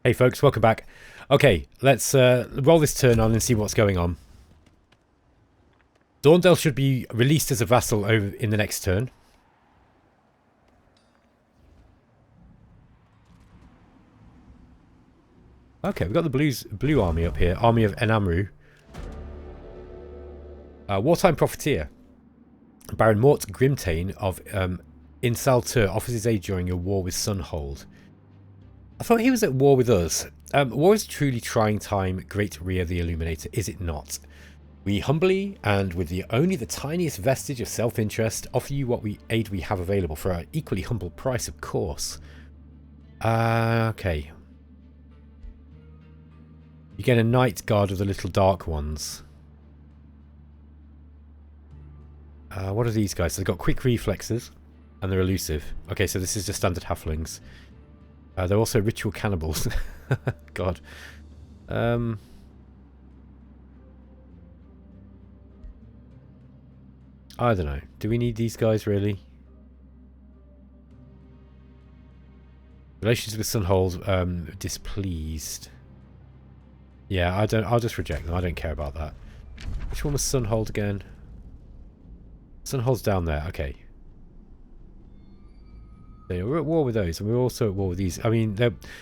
Hey folks, welcome back. Okay, let's roll this turn on and see what's going on. Dorndale should be released as a vassal over in the next turn. Okay, we've got the blue army up here. Army of Enamru. Wartime Profiteer. Baron Mort Grimtane of Insaltur offers his aid during your war with Sunhold. I thought he was at war with us. War is a truly trying time, Great Rhea the Illuminator, is it not? We humbly, and with only the tiniest vestige of self-interest, offer you what aid we have available for an equally humble price, of course. Okay. You get a Night Guard of the Little Dark Ones. What are these guys? So they've got quick reflexes, and they're elusive. Okay, so this is just standard halflings. They're also ritual cannibals. God. I don't know. Do we need these guys really? Relations with Sunhold, displeased. Yeah, I'll just reject them. I don't care about that. Which one was Sunhold again? Sunhold's down there. Okay. We're at war with those, and we're also at war with these. I mean,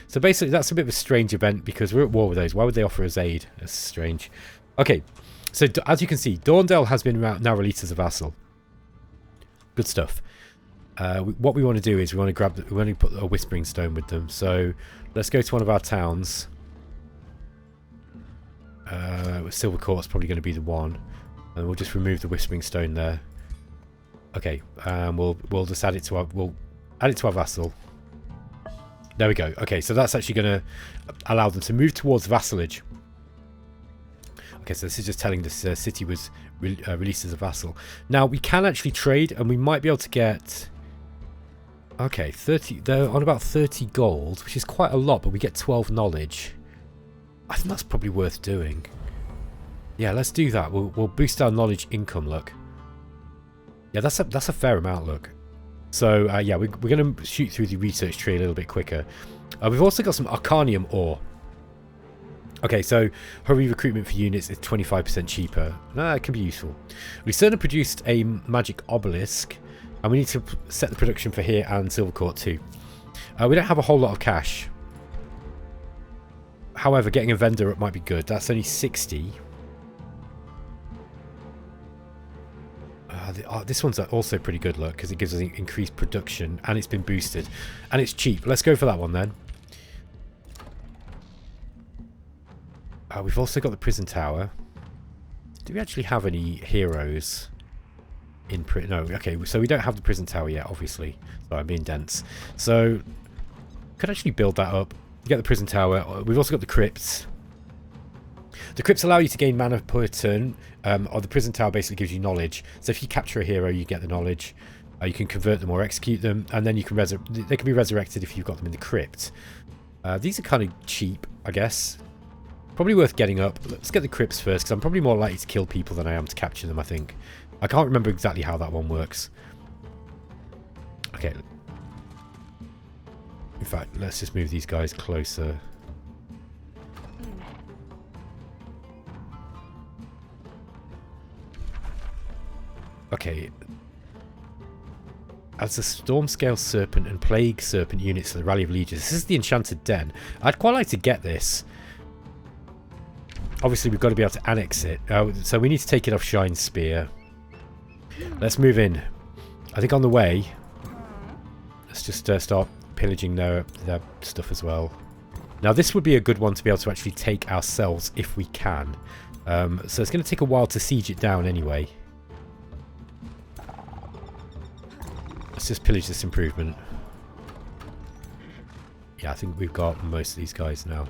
so basically that's a bit of a strange event because we're at war with those. Why would they offer us aid? That's strange. Okay, so as you can see, Dorndale has been now released as a vassal. Good stuff. What we want to do is we want to put a Whispering Stone with them. So let's go to one of our towns. Silver Court's probably going to be the one, and we'll just remove the Whispering Stone there. Okay, we'll just add it to our add it to our vassal. There we go. Okay, so that's actually going to allow them to move towards vassalage. Okay, so this is just telling this city was released as a vassal. Now, we can actually trade, and we might be able to get... Okay, 30. They're on about 30 gold, which is quite a lot, but we get 12 knowledge. I think that's probably worth doing. Yeah, let's do that. We'll boost our knowledge income, look. Yeah, that's a fair amount, look. So, yeah, we're going to shoot through the research tree a little bit quicker. We've also got some Arcanium ore. Okay, so hurry recruitment for units is 25% cheaper. It can be useful. We certainly produced a magic obelisk, and we need to set the production for here and Silvercourt too. We don't have a whole lot of cash. However, getting a vendor up might be good. That's only 60. This one's also pretty good, look, because it gives us increased production and it's been boosted and it's cheap. Let's go for that one then. We've also got the prison tower. Do we actually have any heroes in prison? No, okay, so we don't have the prison tower yet, obviously. So I'm being dense. So could actually build that up. Get the prison tower. We've also got the crypts. The crypts allow you to gain mana per turn, or the prison tower basically gives you knowledge. So if you capture a hero, you get the knowledge. You can convert them or execute them, and then you can they can be resurrected if you've got them in the crypt. These are kind of cheap, I guess. Probably worth getting up. Let's get the crypts first, because I'm probably more likely to kill people than I am to capture them, I think. I can't remember exactly how that one works. Okay. In fact, let's just move these guys closer. Okay. As the Stormscale Serpent and Plague Serpent units of the Rally of Legions. This is the Enchanted Den. I'd quite like to get this. Obviously, we've got to be able to annex it. So we need to take it off Shine's Spear. Let's move in. I think on the way, let's just start pillaging their stuff as well. Now, this would be a good one to be able to actually take ourselves if we can. So it's going to take a while to siege it down anyway. Let's just pillage this improvement. Yeah, I think we've got most of these guys now.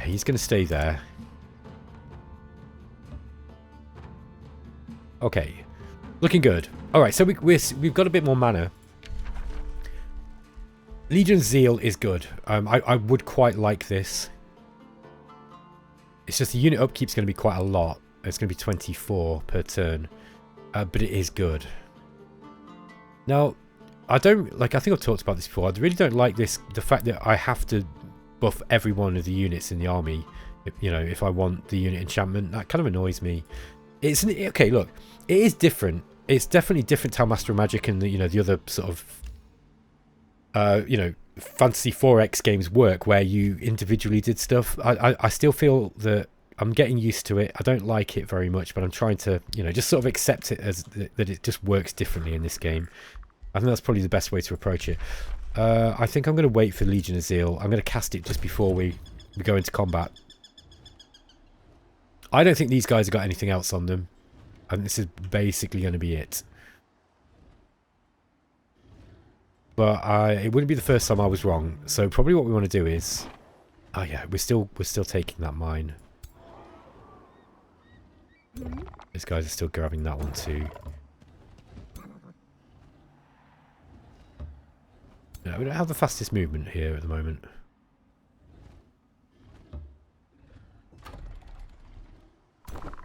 He's going to stay there. Okay. Looking good. Alright, so we've got a bit more mana. Legion Zeal is good. I would quite like this. It's just the unit upkeep's going to be quite a lot. It's going to be 24 per turn. But it is good. Now, I don't like. I think I've talked about this before. I really don't like this. The fact that I have to buff every one of the units in the army. If I want the unit enchantment, that kind of annoys me. It's okay. Look, it is different. It's definitely different to how Astral Magic and the other sort of Fantasy 4X games work, where you individually did stuff. I still feel that I'm getting used to it. I don't like it very much, but I'm trying to just sort of accept it as that it just works differently in this game. I think that's probably the best way to approach it. I think I'm going to wait for Legion of Zeal. I'm going to cast it just before we go into combat. I don't think these guys have got anything else on them. And this is basically going to be it. But it wouldn't be the first time I was wrong. So probably what we want to do is... Oh yeah, we're still taking that mine. These guys are still grabbing that one too. No, we don't have the fastest movement here at the moment.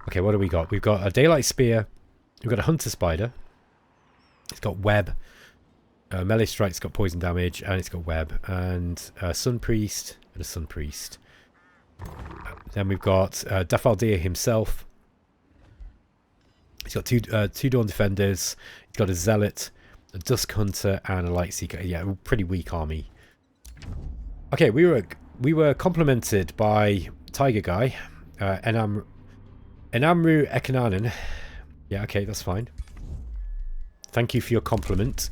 Okay, what do we got? We've got a Daylight Spear. We've got a Hunter Spider. It's got Web. Melee Strike's got poison damage, and it's got Web. And Sun Priest and a Sun Priest. Then we've got Dafaldir himself. He's got two Dawn Defenders. He's got a Zealot, a Dusk Hunter, and a Light Seeker. Yeah, a pretty weak army. Okay, we were complemented by Tiger Guy, Enamru Ekananen. Yeah, okay, that's fine. Thank you for your compliment.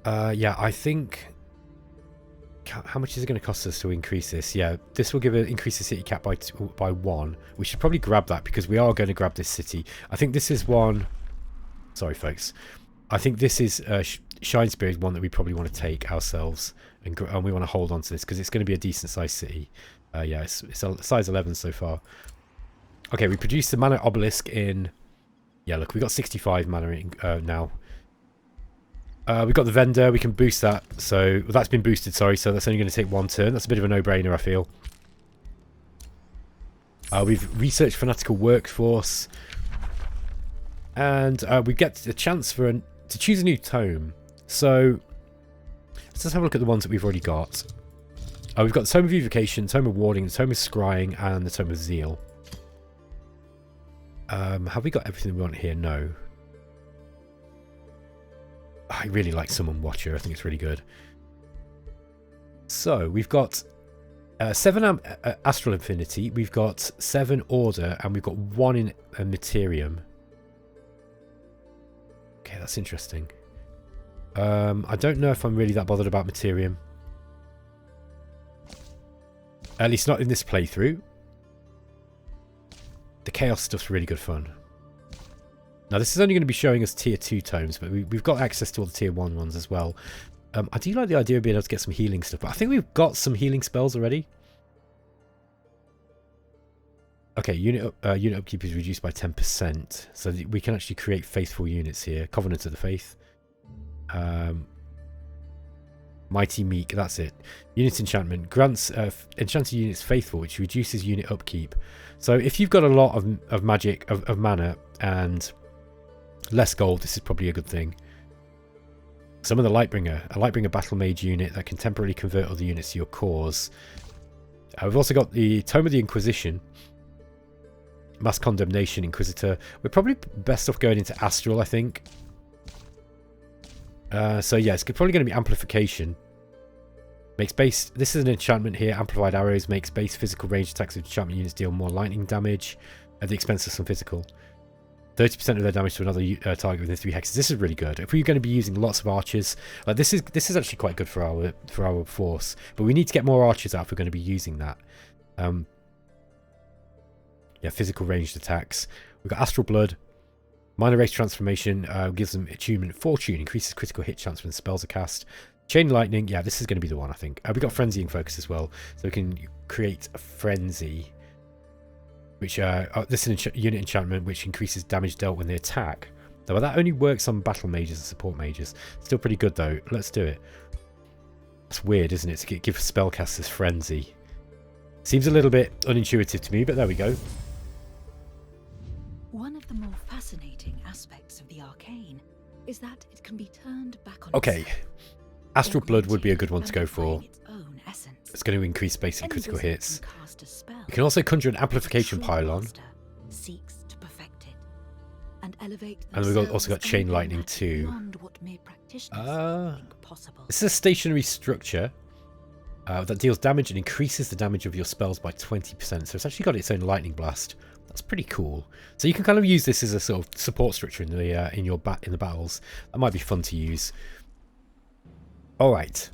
Yeah, I think... How much is it going to cost us to increase this? Yeah, this will increase the city cap by 1. We should probably grab that because we are going to grab this city. I think this is one... Sorry, folks. I think this is... Shine Spear is one that we probably want to take ourselves. And we want to hold on to this because it's going to be a decent-sized city. Yeah, it's a size 11 so far. Okay, we produced the Mana Obelisk in... Yeah, look, we got 65 mana now. We've got the vendor, we can boost that. So that's been boosted, sorry, so that's only going to take 1 turn. That's a bit of a no-brainer, I feel. We've researched Fanatical Workforce. And we get a chance to choose a new tome. So let's just have a look at the ones that we've already got. We've got the Tome of Evocation, Tome of Warding, the Tome of Scrying, and the Tome of Zeal. Have we got everything we want here? No. I really like Summon Watcher. I think it's really good. So, we've got 7 Astral Infinity. We've got 7 Order. And we've got 1 in Materium. Okay, that's interesting. I don't know if I'm really that bothered about Materium. At least not in this playthrough. The Chaos stuff's really good fun. Now, this is only going to be showing us tier 2 tomes, but we've got access to all the tier 1 ones as well. I do like the idea of being able to get some healing stuff, but I think we've got some healing spells already. Okay, unit upkeep is reduced by 10%, so that we can actually create faithful units here. Covenant of the Faith. Mighty Meek, that's it. Unit enchantment grants enchanted units faithful, which reduces unit upkeep. So if you've got a lot of magic, of mana, and less gold, this is probably a good thing. Some of the Lightbringer, a Lightbringer Battle Mage unit that can temporarily convert other units to your cause. We've also got the Tome of the Inquisition, Mass Condemnation Inquisitor. We're probably best off going into Astral, I think. So yeah, it's probably going to be Amplification. Makes base... This is an enchantment here. Amplified Arrows makes base physical range attacks of enchantment units deal more lightning damage at the expense of some physical. 30% of their damage to another target within 3 hexes. This is really good. If we're going to be using lots of archers, like this is actually quite good for our force. But we need to get more archers out if we're going to be using that. Yeah, physical ranged attacks. We've got Astral Blood. Minor Race Transformation gives them attunement Fortune, increases critical hit chance when spells are cast. Chain Lightning, yeah, this is going to be the one, I think. We've got Frenzying Focus as well, so we can create a Frenzy. Which, this is an unit enchantment which increases damage dealt when they attack. Now, that only works on battle mages and support mages. Still pretty good, though. Let's do it. It's weird, isn't it, to give spellcasters Frenzy. Seems a little bit unintuitive to me, but there we go. One of the more fascinating aspects of the arcane is that it can be turned back on Okay. itself, Astral Blood would be a good one to go amplifying for. its own essence. It's going to increase basic Any critical wizard hits. can cast a spell, You can also conjure an amplification true pylon. master seeks to perfect it and elevate And we've also got themselves chain and lightning magic too. beyond what mere practitioners think possible. This is a stationary structure that deals damage and increases the damage of your spells by 20%. So it's actually got its own lightning blast. That's pretty cool. So you can kind of use this as a sort of support structure in the in the battles. That might be fun to use. All right.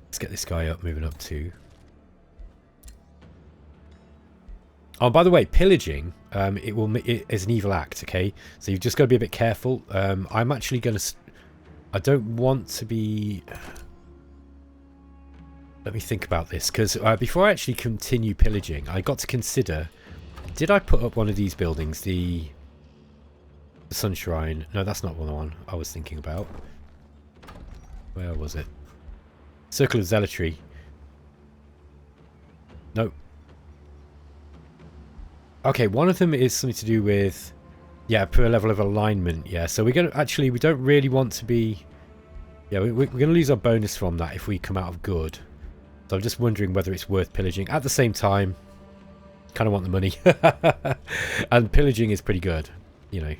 Let's get this guy up, moving up too. Oh, by the way, pillaging, it is an evil act, okay? So you've just got to be a bit careful. I'm actually going to... I don't want to be... Let me think about this, because before I actually continue pillaging, I got to consider... Did I put up one of these buildings? The Sun Shrine? No, that's not the one I was thinking about. Where was it? Circle of Zealotry. No. Okay, one of them is something to do with... Yeah, per level of alignment, yeah. So we're going to... Actually, we don't really want to be... Yeah, we're going to lose our bonus from that if we come out of good. So I'm just wondering whether it's worth pillaging. At the same time, kind of want the money. And pillaging is pretty good, you know.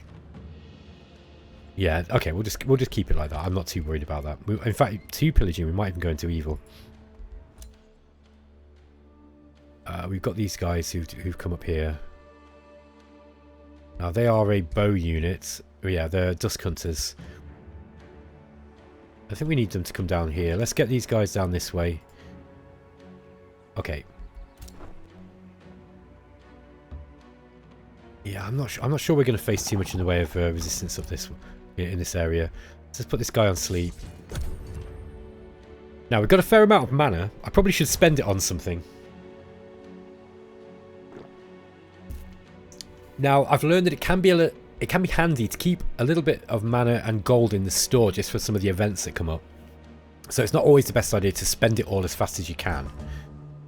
Yeah, okay, we'll just keep it like that. I'm not too worried about that. In fact, to pillaging, we might even go into evil. We've got these guys who've come up here. Now, they are a bow unit. Oh, yeah, they're Dusk Hunters. I think we need them to come down here. Let's get these guys down this way. Okay. Yeah, I'm not sure we're going to face too much in the way of resistance of this in this area. Let's just put this guy on sleep. Now, we've got a fair amount of mana. I probably should spend it on something. Now, I've learned that it can be handy to keep a little bit of mana and gold in the store just for some of the events that come up. So it's not always the best idea to spend it all as fast as you can,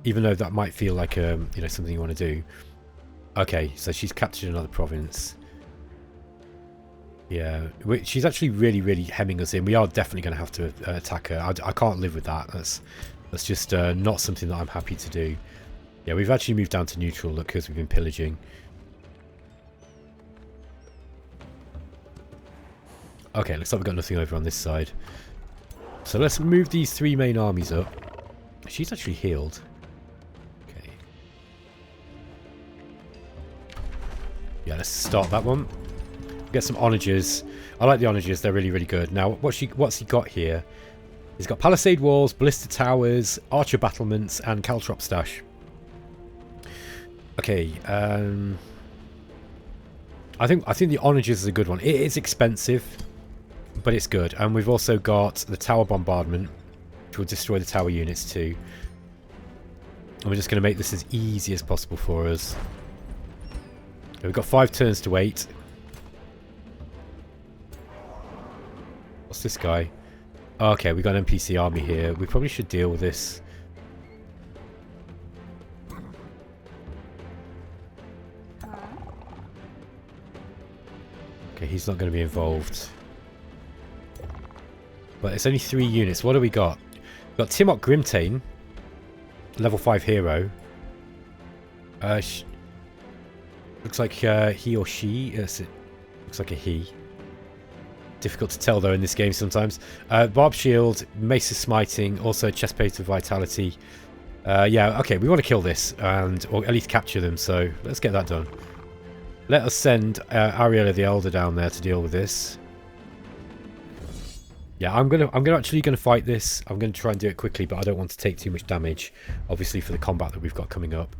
even though that might feel like you know, something you want to do. Okay, so she's captured another province. Yeah, she's actually really hemming us in. We are definitely going to have to attack her. I can't live with that. That's just not something that I'm happy to do. Yeah, we've actually moved down to neutral because we've been pillaging. Okay, looks like we've got nothing over on this side. So let's move these three main armies up. She's actually healed. Okay. Yeah, let's start that one. Get some onagers. I like the onagers, they're really good. Now, what's he got here? He's got palisade walls, ballista towers, archer battlements, and caltrop stash. Okay, I think the onagers is a good one. It is expensive, but it's good. And we've also got the tower bombardment, which will destroy the tower units too. And we're just going to make this as easy as possible for us. We've got 5 turns to wait. What's this guy? Okay, we got an NPC army here. We probably should deal with this. Okay, he's not going to be involved. But it's only 3 units. What do we got? We've got Timok Grimtane, level 5 hero. Looks like he or she. Yes, it looks like a he. Difficult to tell though in this game sometimes. Barb Shield, Mace of Smiting, also Chestplate of Vitality. Yeah, okay, we want to kill this or at least capture them. So let's get that done. Let us send Ariella the Elder down there to deal with this. Yeah, I'm actually gonna fight this. I'm gonna try and do it quickly, but I don't want to take too much damage, obviously, for the combat that we've got coming up.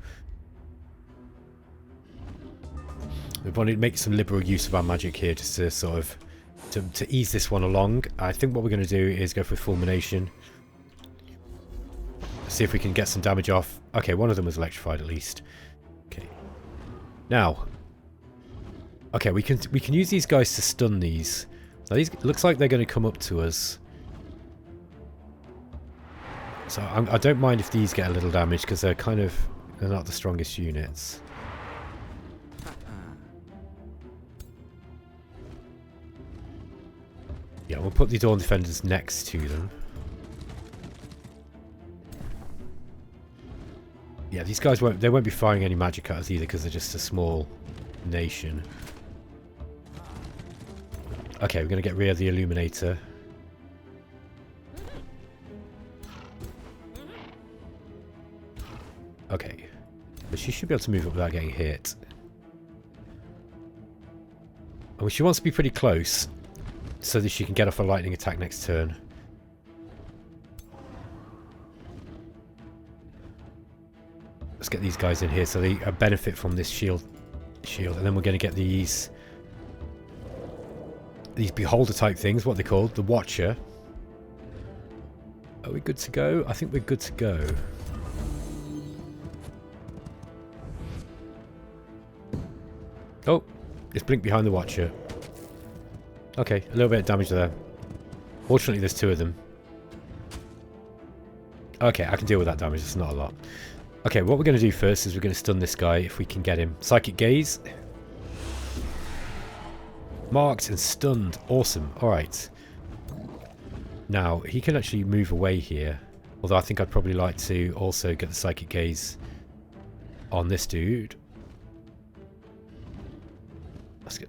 We want to make some liberal use of our magic here, just to sort of to ease this one along. I think what we're gonna do is go for fulmination. See if we can get some damage off. Okay, one of them was electrified at least. Okay. Now. Okay, we can use these guys to stun these. Now these looks like they're going to come up to us. So I don't mind if these get a little damage because they're not the strongest units. Yeah, we'll put the Dawn Defenders next to them. Yeah, these guys won't be firing any magic at us either because they're just a small nation. Okay, we're going to get rid of the Illuminator. Okay. But she should be able to move up without getting hit. And she wants to be pretty close so that she can get off a lightning attack next turn. Let's get these guys in here so they benefit from this shield. And then we're going to get these beholder type things, what they're called, the Watcher. Are we good to go? I think we're good to go. Oh, it's blinked behind the Watcher. Okay, a little bit of damage there. Fortunately, there's two of them. Okay, I can deal with that damage. It's not a lot. Okay, what we're going to do first is we're going to stun this guy if we can get him. Psychic Gaze. Marked and stunned. Awesome. Alright. Now, he can actually move away here. Although I think I'd probably like to also get the Psychic Gaze on this dude.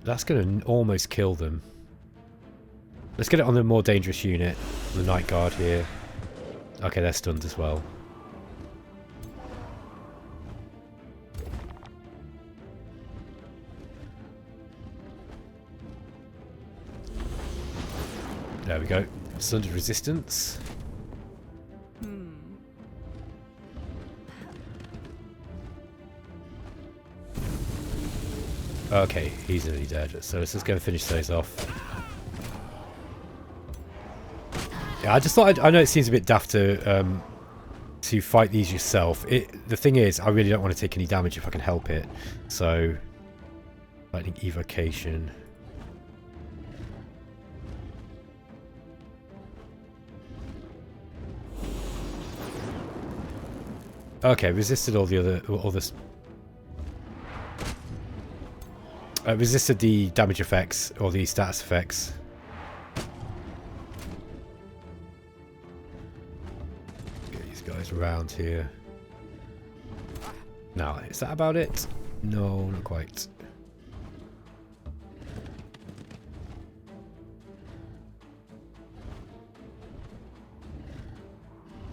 That's going to almost kill them. Let's get it on the more dangerous unit. The Night Guard here. Okay, they're stunned as well. There we go. Sundered resistance. Okay, he's nearly dead. So let's just go and finish those off. Yeah, I just thought I know it seems a bit daft to fight these yourself. The thing is, I really don't want to take any damage if I can help it. So, lightning evocation. Okay, resisted all this. Resisted the damage effects or the status effects. Get these guys around here. Now, is that about it? No, not quite.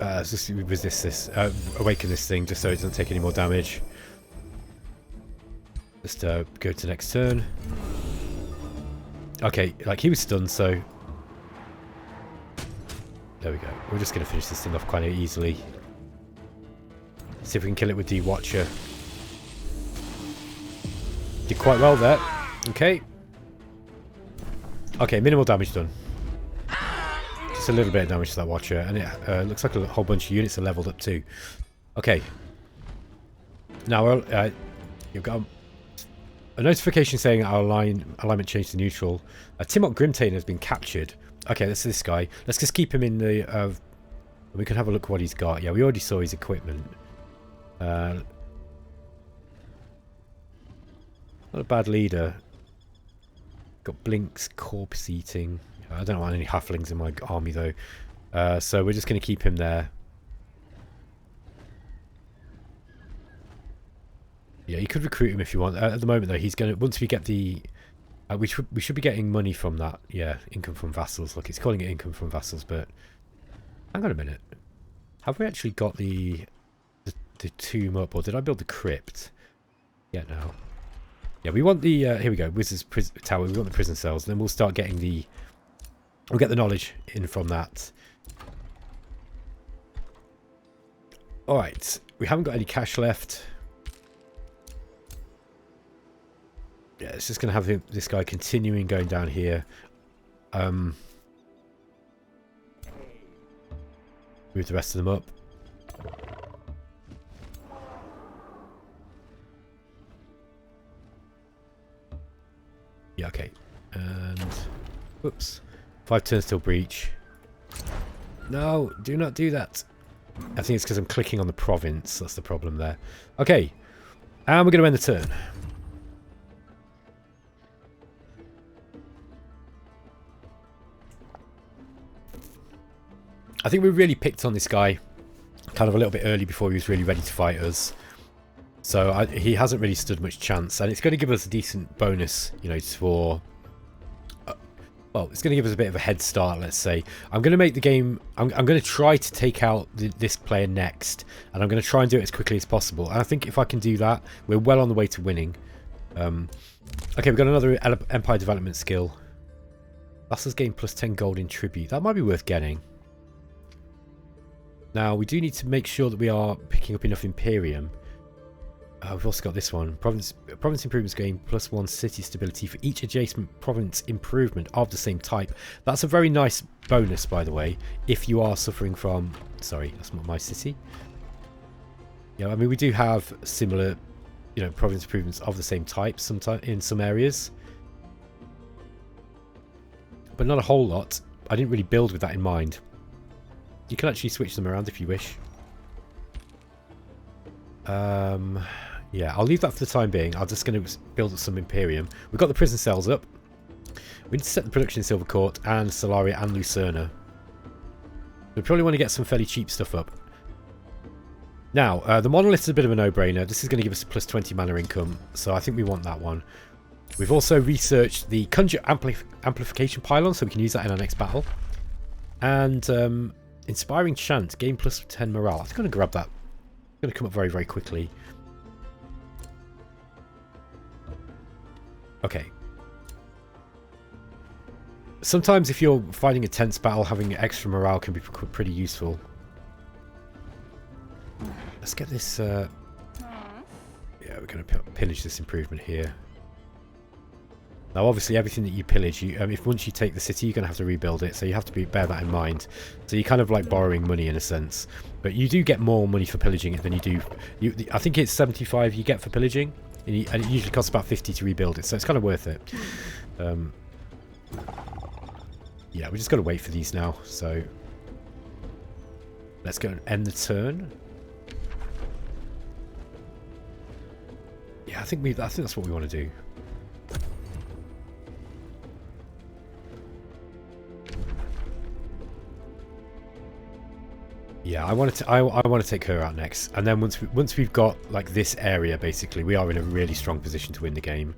Let's just resist this, awaken this thing just so it doesn't take any more damage. Just go to next turn. Okay, like he was stunned, so there we go. We're just going to finish this thing off quite easily. See if we can kill it with the Watcher. Did quite well there. Okay. Okay, minimal damage done. Just a little bit of damage to that Watcher, and it looks like a whole bunch of units are leveled up too. Okay. Now, you've got a notification saying our alignment changed to neutral. Timok Grimtane has been captured. Okay, that's this guy. Let's just keep him in the... we can have a look at what he's got. Yeah, we already saw his equipment. Not a bad leader. Got Blink's corpse eating. I don't want any halflings in my army though. So we're just going to keep him there. Yeah, you could recruit him if you want. At the moment though, he's going to... Once we get the... we should be getting money from that. Yeah, income from vassals. Look, it's calling it income from vassals, but... Hang on a minute. Have we actually got the tomb up, or did I build the crypt? Yeah, no. Yeah, we want the... here we go. Wizard's Tower. We want the prison cells. Then we'll start getting the... We'll get the knowledge in from that. Alright. We haven't got any cash left. Yeah, it's just going to have this guy continuing going down here. Move the rest of them up. Yeah, okay. And... Whoops. 5 turns till breach. No, do not do that. I think it's because I'm clicking on the province. That's the problem there. Okay. And we're going to end the turn. I think we really picked on this guy kind of a little bit early before he was really ready to fight us. So he hasn't really stood much chance, and it's going to give us a decent bonus, you know, for... well, it's going to give us a bit of a head start, let's say. I'm going to make the game... I'm going to try to take out this player next, and I'm going to try and do it as quickly as possible. And I think if I can do that, we're well on the way to winning. Okay, we've got another Empire Development skill. Vassals gain plus 10 gold in tribute. That might be worth getting. Now, we do need to make sure that we are picking up enough Imperium. We've also got this one. Province improvements gain plus 1 city stability for each adjacent province improvement of the same type. That's a very nice bonus, by the way, if you are suffering from... Sorry, that's not my city. Yeah, I mean, we do have similar, you know, province improvements of the same type in some areas. But not a whole lot. I didn't really build with that in mind. You can actually switch them around if you wish. Yeah, I'll leave that for the time being. I'm just going to build up some Imperium. We've got the prison cells up. We need to set the production in Silver Court and Solaria and Lucerna. We probably want to get some fairly cheap stuff up. Now, the monolith is a bit of a no-brainer. This is going to give us a plus 20 mana income, so I think we want that one. We've also researched the Conjure Amplification Pylon, so we can use that in our next battle. And Inspiring Chant, gain plus 10 morale. I think I'm going to grab that. It's going to come up very, very quickly. Okay. Sometimes if you're fighting a tense battle, having extra morale can be pretty useful. Let's get this... yeah, we're going to pillage this improvement here. Now, obviously, everything that you pillage, if once you take the city, you're going to have to rebuild it, so you have to bear that in mind. So you're kind of like borrowing money in a sense. But you do get more money for pillaging it than you do... I think it's 75 you get for pillaging. And it usually costs about 50 to rebuild it, so it's kind of worth it. Yeah, we just got to wait for these now, so let's go and end the turn. Yeah, I think that's what we want to do. Yeah, I want to take her out next, and then once we've got like this area, basically, we are in a really strong position to win the game.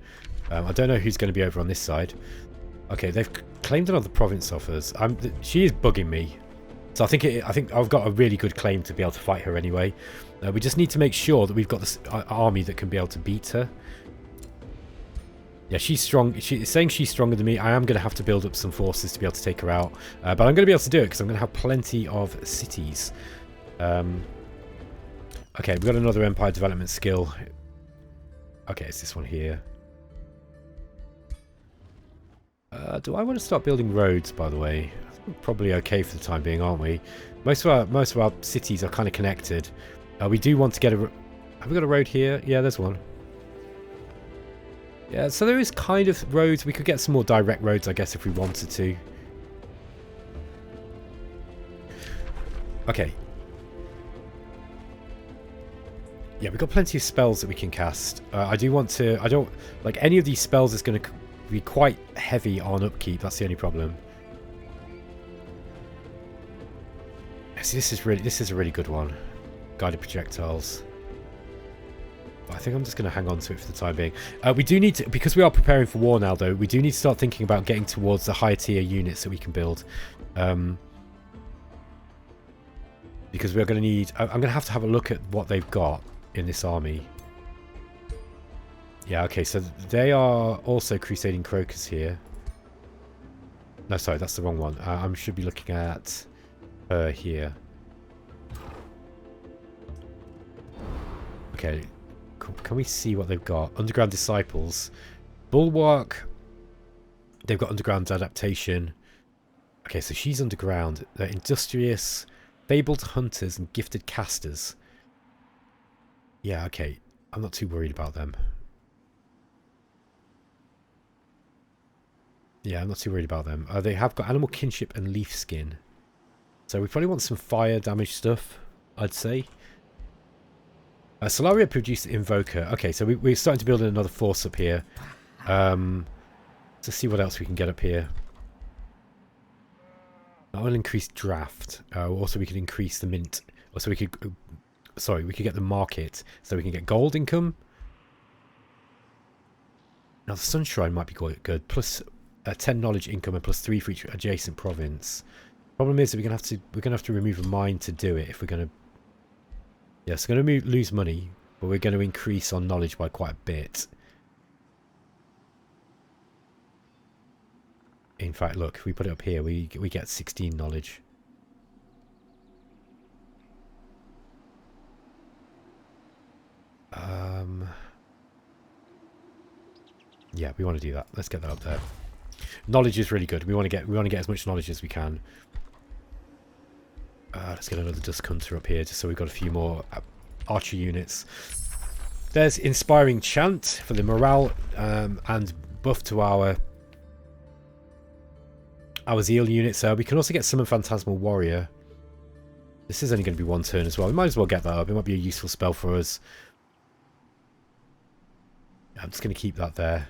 I don't know who's going to be over on this side. Okay, they've claimed another province off us. She is bugging me, so I think I've got a really good claim to be able to fight her anyway. We just need to make sure that we've got this army that can be able to beat her. Yeah, she's strong. She's saying she's stronger than me. I am going to have to build up some forces to be able to take her out. But I'm going to be able to do it because I'm going to have plenty of cities. Okay, we've got another Empire Development skill. Okay, it's this one here. Do I want to start building roads, by the way? We're probably okay for the time being, aren't we? Most of our cities are kind of connected. We do want to get a... Have we got a road here? Yeah, there's one. Yeah, so there is kind of roads. We could get some more direct roads, I guess, if we wanted to. Okay. Yeah, we've got plenty of spells that we can cast. I do want to... I don't... Like, any of these spells is going to be quite heavy on upkeep. That's the only problem. See, this is a really good one. Guided projectiles. I think I'm just going to hang on to it for the time being. We do need to, because we are preparing for war now, though, we do need to start thinking about getting towards the higher tier units that we can build. Because we're going to need... I'm going to have a look at what they've got in this army. Yeah, okay, so they are also Crusading Crocus here. No, sorry, that's the wrong one. I should be looking at here. Okay, can we see what they've got? Underground Disciples. Bulwark. They've got Underground Adaptation. Okay, so she's underground. They're Industrious, Fabled Hunters, and Gifted Casters. Yeah, okay. I'm not too worried about them. Yeah, I'm not too worried about them. They have got Animal Kinship and Leaf Skin. So we probably want some fire damage stuff, I'd say. Solaria produced Invoker. Okay, so we're starting to build another force up here. To see what else we can get up here. That will increase draft. Also, we could increase the mint. Also, we could... sorry, we could get the market. So we can get gold income. Now, the Sunshrine might be quite good. Plus 10 knowledge income and plus 3 for each adjacent province. Problem is that we're gonna have to remove a mine to do it if we're gonna... Yes, we're gonna lose money, but we're going to increase our knowledge by quite a bit. In fact, look, if we put it up here, we get 16 knowledge. Yeah, we want to do that. Let's get that up there. Knowledge is really good. We want to get as much knowledge as we can. Let's get another Dusk Hunter up here, just so we've got a few more archer units. There's Inspiring Chant for the morale and buff to our Zeal units. We can also get Summon Phantasmal Warrior. This is only going to be one turn as well. We might as well get that up. It might be a useful spell for us. I'm just going to keep that there.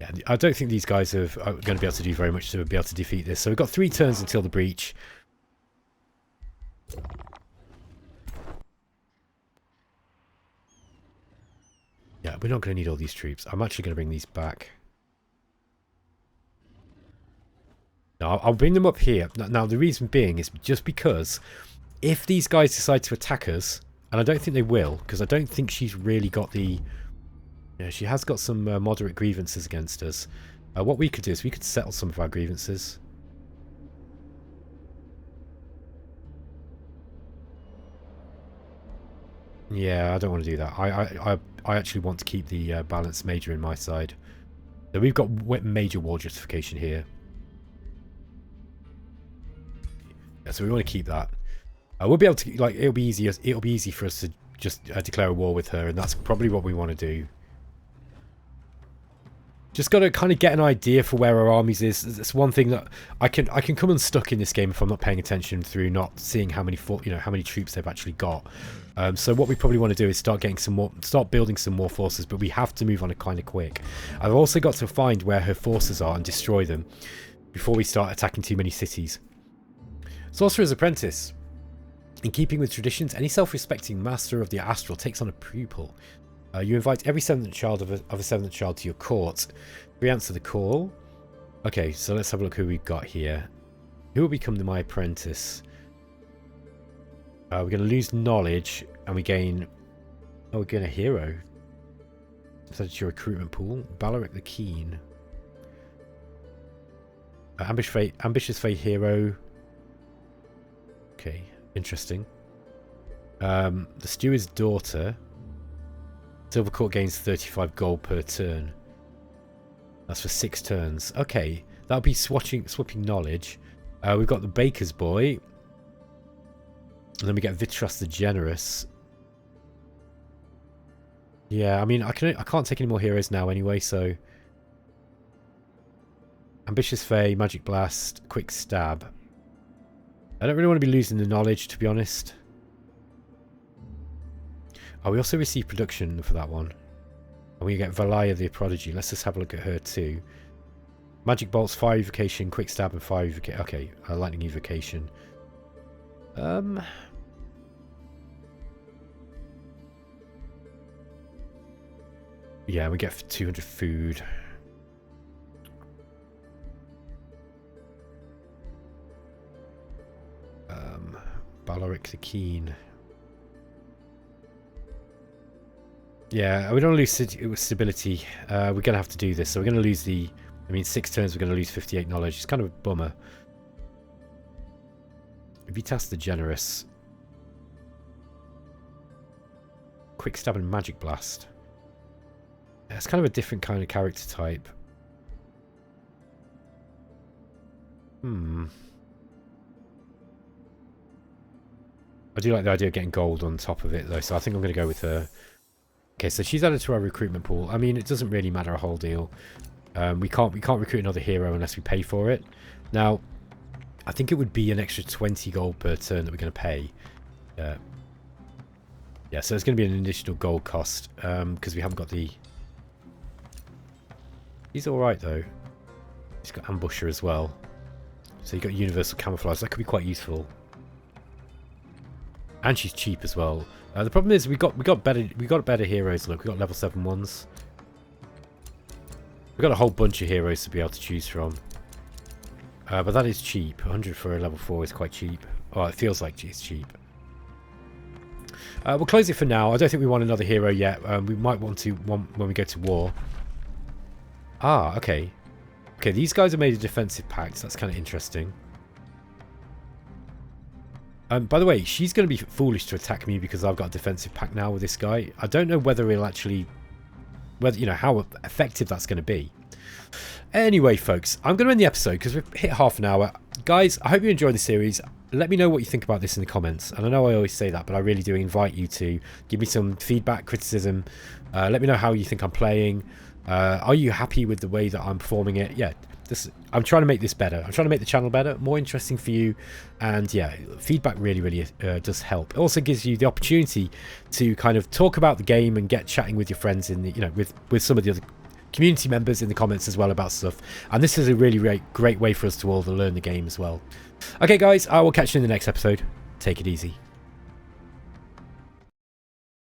Yeah, I don't think these guys are going to be able to do very much to be able to defeat this. So we've got 3 turns until the breach. Yeah, we're not going to need all these troops. I'm actually going to bring these back. No, I'll bring them up here. Now, the reason being is just because if these guys decide to attack us, and I don't think they will, because I don't think she's really got the... Yeah, she has got some moderate grievances against us. What we could do is we could settle some of our grievances. Yeah, I don't want to do that. I actually want to keep the balance major in my side. So we've got major war justification here. Yeah, so we want to keep that. We'll be able to, like, it'll be easy for us to just declare a war with her, and that's probably what we want to do. Just got to kind of get an idea for where our armies is. It's one thing that I can come unstuck in this game if I'm not paying attention through not seeing how many how many troops they've actually got. So what we probably want to do is start building some more forces, but we have to move on it kind of quick. I've also got to find where her forces are and destroy them before we start attacking too many cities. Sorcerer's Apprentice. In keeping with traditions, any self-respecting master of the astral takes on a pupil. You invite every 7th child of a 7th child to your court. We answer the call. Okay, so let's have a look who we've got here. Who will become my apprentice? We're going to lose knowledge, and we gain... Oh, we gain a hero. So that's your recruitment pool. Baloric the Keen. Ambitious Fate hero. Okay, interesting. The Steward's Daughter. Silver Court gains 35 gold per turn. That's for 6 turns. Okay, that'll be swapping knowledge. We've got the Baker's Boy. And then we get Vitras the Generous. Yeah, I mean, I can't take any more heroes now anyway, so... Ambitious Fae, Magic Blast, Quick Stab. I don't really want to be losing the knowledge, to be honest. Oh, we also receive production for that one. And we get Valaya the Prodigy. Let's just have a look at her too. Magic Bolts, Fire Evocation, Quick Stab, and Fire Evocation. Okay, Lightning Evocation. Yeah, we get 200 food. Baloric the Keen. Yeah, we don't lose stability. We're going to have to do this. So we're going to lose the... I mean, 6 turns, we're going to lose 58 knowledge. It's kind of a bummer. Vitas the Generous. Quick Stab and Magic Blast. Yeah, it's kind of a different kind of character type. I do like the idea of getting gold on top of it, though, so I think I'm going to go with her. Okay, so she's added to our recruitment pool. I mean, it doesn't really matter a whole deal. We can't recruit another hero unless we pay for it. Now, I think it would be an extra 20 gold per turn that we're going to pay. Yeah, so it's going to be an additional gold cost because we haven't got the... He's alright, though. He's got Ambusher as well. So you got universal camouflage. That could be quite useful. And she's cheap as well. The problem is we got better heroes. Look, we got level 7 ones. We got a whole bunch of heroes to be able to choose from. But that is cheap. 100 for a level 4 is quite cheap. Oh, it feels like it's cheap. We'll close it for now. I don't think we want another hero yet. We might want to when we go to war. Ah, okay. Okay, these guys are made of defensive pacts. That's kind of interesting. By the way, she's going to be foolish to attack me because I've got a defensive pact now with this guy. I don't know whether he'll actually... you know, how effective that's going to be. Anyway, folks, I'm going to end the episode because we've hit half an hour. Guys, I hope you enjoyed the series. Let me know what you think about this in the comments. And I know I always say that, but I really do invite you to give me some feedback, criticism. Let me know how you think I'm playing. Are you happy with the way that I'm performing it? Yeah, I'm trying to make this better. I'm trying to make the channel better, more interesting for you. And yeah, feedback really does help. It also gives you the opportunity to kind of talk about the game and get chatting with your friends in the, you know, with some of the other community members in the comments as well about stuff. And this is a really great way for us to all to learn the game as well. Okay, guys, I will catch you in the next episode. Take it easy.